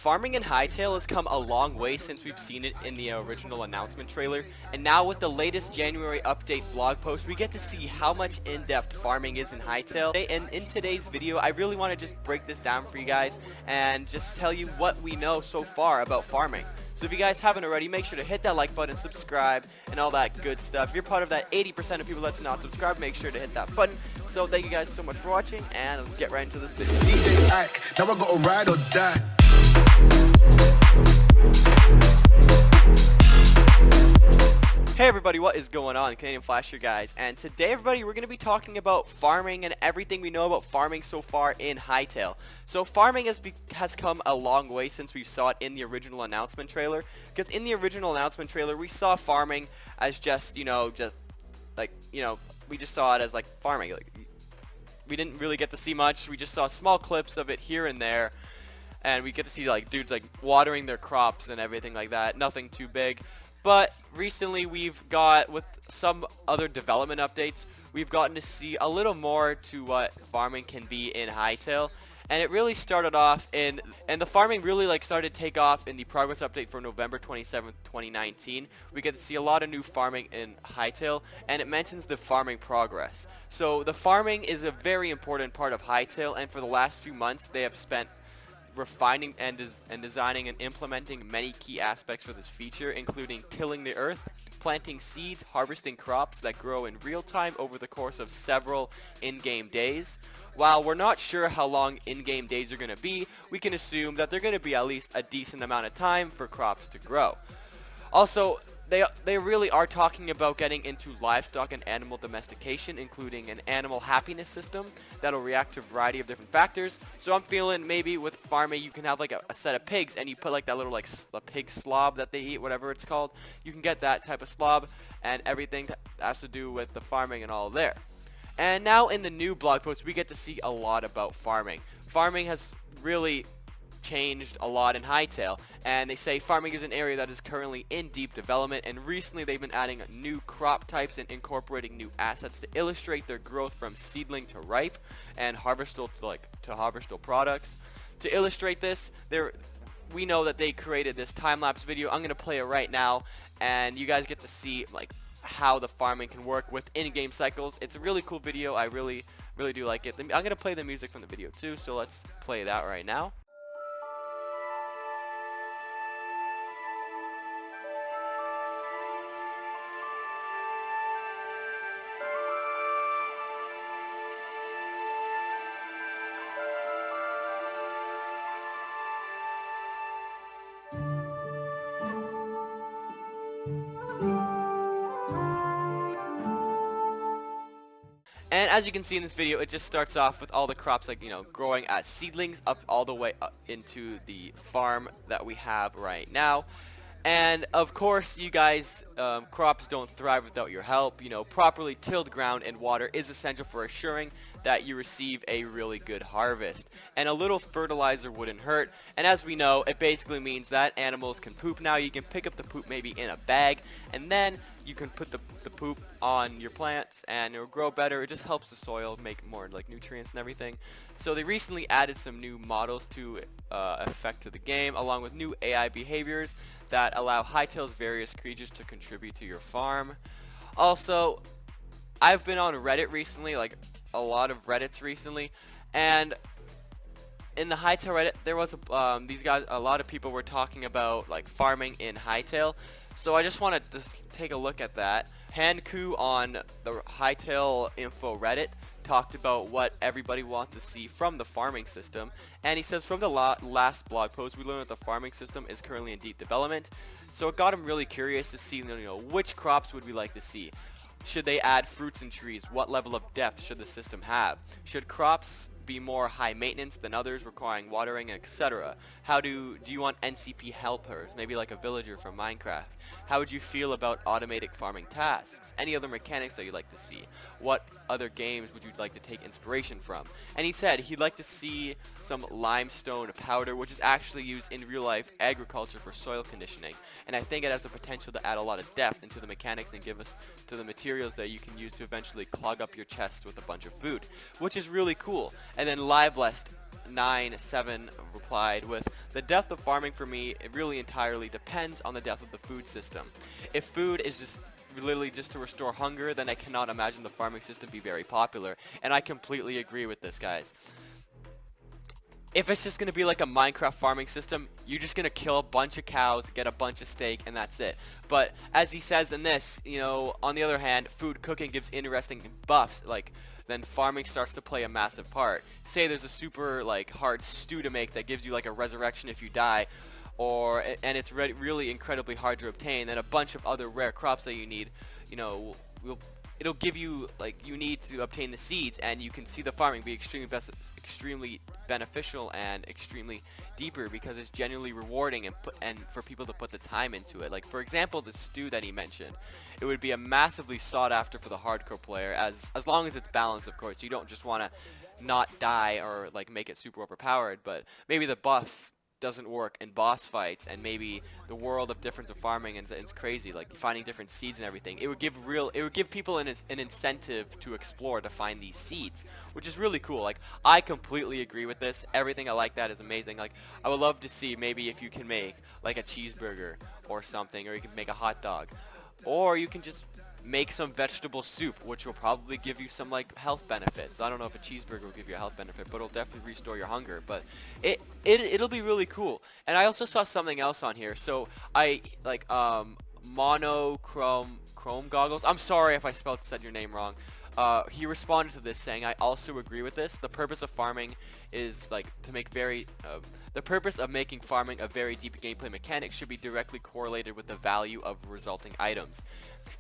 Farming in Hytale has come a long way since we've seen it in the original announcement trailer, and now with the latest January update blog post, we get to see how much in-depth farming is in Hytale. And in today's video, I really want to just break this down for you guys and just tell you what we know so far about farming. So if you guys haven't already, make sure to hit that like button, subscribe, and all that good stuff. If you're part of that 80% of people that's not subscribed, make sure to hit that button. So thank you guys so much for watching, and let's get right into this video. Now I gotta ride or die. Hey everybody, what is going on? CanadianFlash here, guys, and today everybody we're going to be talking about farming and everything we know about farming so far in Hytale. So farming has come a long way since we saw it in the original announcement trailer, because in the original announcement trailer we saw farming as just, we just saw it as like farming. Like, we didn't really get to see much. We just saw small clips of it here and there, and we get to see like dudes like watering their crops and everything like that. Nothing too big. But recently we've got, with some other development updates, we've gotten to see a little more to what farming can be in Hytale. And it really started off and the farming really started to take off in the progress update for November 27th, 2019. We get to see a lot of new farming in Hytale, and it mentions the farming progress. So the farming is a very important part of Hytale, and for the last few months they have spent refining and designing and implementing many key aspects for this feature, including tilling the earth, planting seeds, harvesting crops that grow in real time over the course of several in-game days. While we're not sure how long in-game days are going to be, we can assume that they're going to be at least a decent amount of time for crops to grow. Also, they really are talking about getting into livestock and animal domestication, including an animal happiness system that'll react to a variety of different factors. So I'm feeling maybe with farming you can have like a set of pigs, and you put like that little a pig slob that they eat, whatever it's called. You can get that type of slob, and everything that has to do with the farming and all there. And now in the new blog post we get to see a lot about farming. Farming has really changed a lot in Hytale, and they say farming is an area that is currently in deep development, and recently they've been adding new crop types and incorporating new assets to illustrate their growth from seedling to ripe and harvestable to harvestable products. To illustrate this, we know that they created this time-lapse video. I'm going to play it right now, and you guys get to see how the farming can work with in-game cycles. It's a really cool video. I really do like it. I'm going to play the music from the video too, so let's play that right now. And as you can see in this video, it just starts off with all the crops growing as seedlings up all the way up into the farm that we have right now. And of course, you guys, crops don't thrive without your help. Properly tilled ground and water is essential for assuring that you receive a really good harvest. And a little fertilizer wouldn't hurt. And as we know, it basically means that animals can poop now. You can pick up the poop maybe in a bag, and then you can put the poop on your plants and it'll grow better. It just helps the soil make more nutrients and everything. So they recently added some new models to effect to the game, along with new AI behaviors that allow Hytale's various creatures to contribute to your farm. Also, I've been on Reddit recently, a lot of Reddits recently, and in the Hytale Reddit there was a lot of people were talking about farming in Hytale. So I just want to take a look at that. Hanku on the Hytale info Reddit talked about what everybody wants to see from the farming system, and he says from the last blog post we learned that the farming system is currently in deep development. So it got him really curious to see which crops would we like to see. Should they add fruits and trees? What level of depth should the system have? Should crops be more high maintenance than others requiring watering, etc.? How do you want NCP helpers, maybe like a villager from Minecraft? How would you feel about automated farming tasks? Any other mechanics that you'd like to see? What other games would you like to take inspiration from? And he said he'd like to see some limestone powder, which is actually used in real life agriculture for soil conditioning, and I think it has the potential to add a lot of depth into the mechanics and give us to the materials that you can use to eventually clog up your chest with a bunch of food, which is really cool. And then 997 replied with, the depth of farming for me, it really entirely depends on the depth of the food system. If food is just literally just to restore hunger, then I cannot imagine the farming system be very popular. And I completely agree with this, guys. If it's just going to be like a Minecraft farming system, you're just going to kill a bunch of cows, get a bunch of steak, and that's it. But as he says in this, you know, on the other hand, food cooking gives interesting buffs, like then farming starts to play a massive part. Say there's a super like hard stew to make that gives you like a resurrection if you die, and it's really incredibly hard to obtain, then a bunch of other rare crops that you need, you know, it'll give you, like, you need to obtain the seeds, and you can see the farming be extremely beneficial and extremely deeper because it's genuinely rewarding and for people to put the time into it. Like, for example, the stew that he mentioned, it would be a massively sought after for the hardcore player, as long as it's balanced, of course. You don't just want to not die or like make it super overpowered, but maybe the buff doesn't work in boss fights, and maybe the world of difference of farming, and it's crazy, like finding different seeds and everything. It would give people an incentive to explore, to find these seeds, which is really cool. Like, I completely agree with this. Everything I like that is amazing. Like, I would love to see maybe if you can make like a cheeseburger or something, or you can make a hot dog, or you can just make some vegetable soup, which will probably give you some like health benefits. I don't know if a cheeseburger will give you a health benefit, but it'll definitely restore your hunger. But it'll be really cool. And I also saw something else on here. So I like monochrome goggles. I'm sorry if I said your name wrong. He responded to this saying, I also agree with this. The purpose of farming is like to make the purpose of making farming a very deep gameplay mechanic should be directly correlated with the value of resulting items.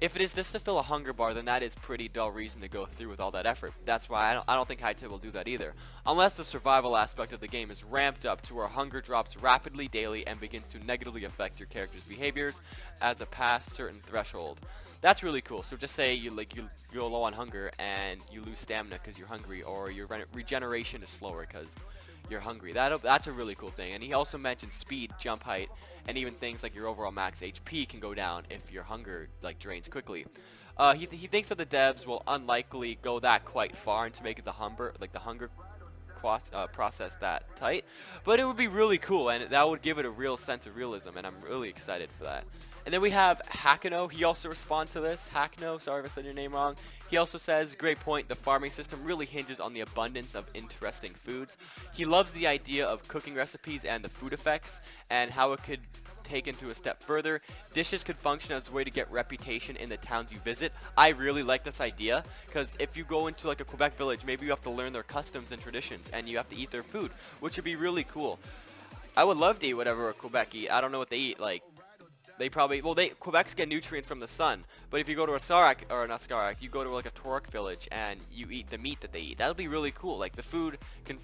If it is just to fill a hunger bar, then that is pretty dull reason to go through with all that effort. That's why I don't think Hytale will do that either. Unless the survival aspect of the game is ramped up to where hunger drops rapidly daily and begins to negatively affect your character's behaviors as a past certain threshold. That's really cool. So just say you go low on hunger and you lose stamina because you're hungry, or your regeneration is slower because you're hungry. That's a really cool thing. And he also mentioned speed, jump height, and even things like your overall max HP can go down if your hunger like drains quickly. He thinks that the devs will unlikely go that quite far into making the hunger process that tight, but it would be really cool, and that would give it a real sense of realism, and I'm really excited for that. And then we have Hakano. He also responds to this. Hakano, sorry if I said your name wrong. He also says, great point, the farming system really hinges on the abundance of interesting foods. He loves the idea of cooking recipes and the food effects, and how it could take into a step further. Dishes could function as a way to get reputation in the towns you visit. I really like this idea, because if you go into like a Quebec village, maybe you have to learn their customs and traditions, and you have to eat their food, which would be really cool. I would love to eat whatever Quebec eat. I don't know what they eat, like, they probably, well, Quebecs get nutrients from the sun, but if you go to a Sarak, or not Sarak, you go to like a Torok village and you eat the meat that they eat, that would be really cool. Like, the food can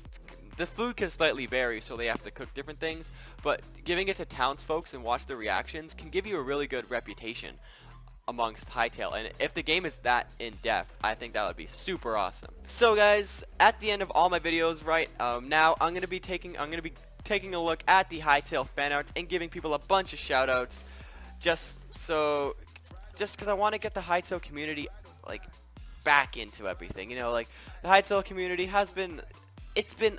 slightly vary, so they have to cook different things, but giving it to townsfolk and watch their reactions can give you a really good reputation amongst Hytale. And if the game is that in depth, I think that would be super awesome. So guys, at the end of all my videos, right now, I'm gonna be taking a look at the Hytale fan arts and giving people a bunch of shout outs, just because I want to get the Hytale community like back into everything. You know, like, the Hytale community has been,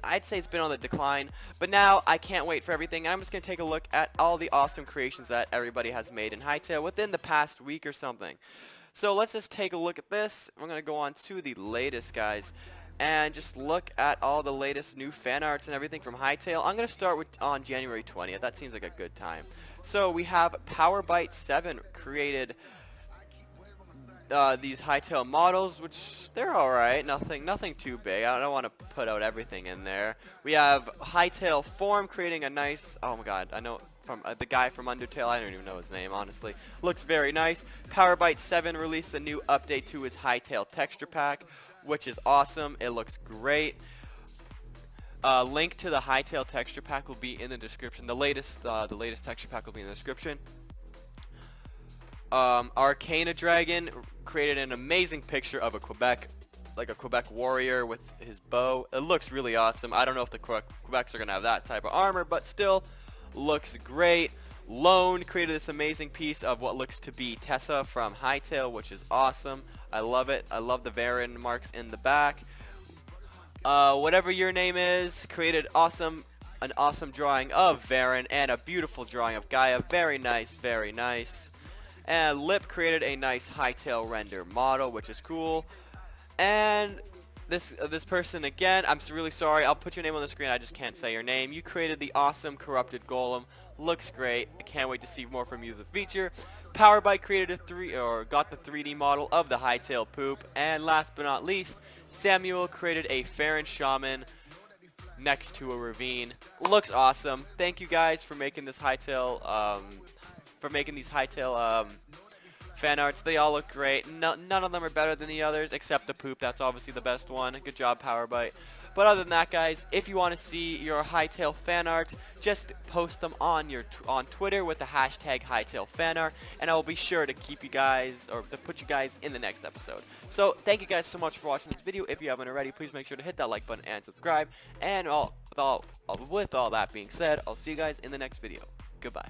I'd say it's been on the decline, but now I can't wait for everything. I'm just going to take a look at all the awesome creations that everybody has made in Hytale within the past week or something. So let's just take a look at this. We're going to go on to the latest, guys, and just look at all the latest new fan arts and everything from Hytale. I'm going to start on January 20th. That seems like a good time. So we have PowerBite7 created these Hytale models, which they're alright, nothing too big. I don't want to put out everything in there. We have Hytale fourm creating a nice, oh my god, I know, from the guy from Undertale, I don't even know his name, honestly. Looks very nice. PowerBite7 released a new update to his Hytale texture pack, which is awesome. It looks great. Link to the Hytale texture pack will be in the description. The latest texture pack will be in the description. Arcana Dragon created an amazing picture of a Quebec warrior with his bow. It looks really awesome. I don't know if the Quebecs are gonna have that type of armor, but still looks great. Lone created this amazing piece of what looks to be Tessa from Hytale, which is awesome. I love it. I love the Varan marks in the back. Whatever your name is, created an awesome drawing of Varen and a beautiful drawing of Gaia. Very nice, very nice. And Lip created a nice Hytale render model, which is cool. And this person again, I'm really sorry. I'll put your name on the screen. I just can't say your name. You created the awesome corrupted golem. Looks great. I can't wait to see more from you in the future. Powerbite created got the 3D model of the Hytale poop. And last but not least, Samuel created a Farron shaman next to a ravine. Looks awesome. Thank you guys for making this Hytale fan arts. They all look great. None of them are better than the others except the poop. That's obviously the best one. Good job, Powerbite. But other than that, guys, if you want to see your Hytale fan art, just post them on Twitter with the hashtag HytaleFanArt, and I will be sure to keep you guys, or to put you guys in the next episode. So thank you guys so much for watching this video. If you haven't already, please make sure to hit that like button and subscribe. And with all that being said, I'll see you guys in the next video. Goodbye.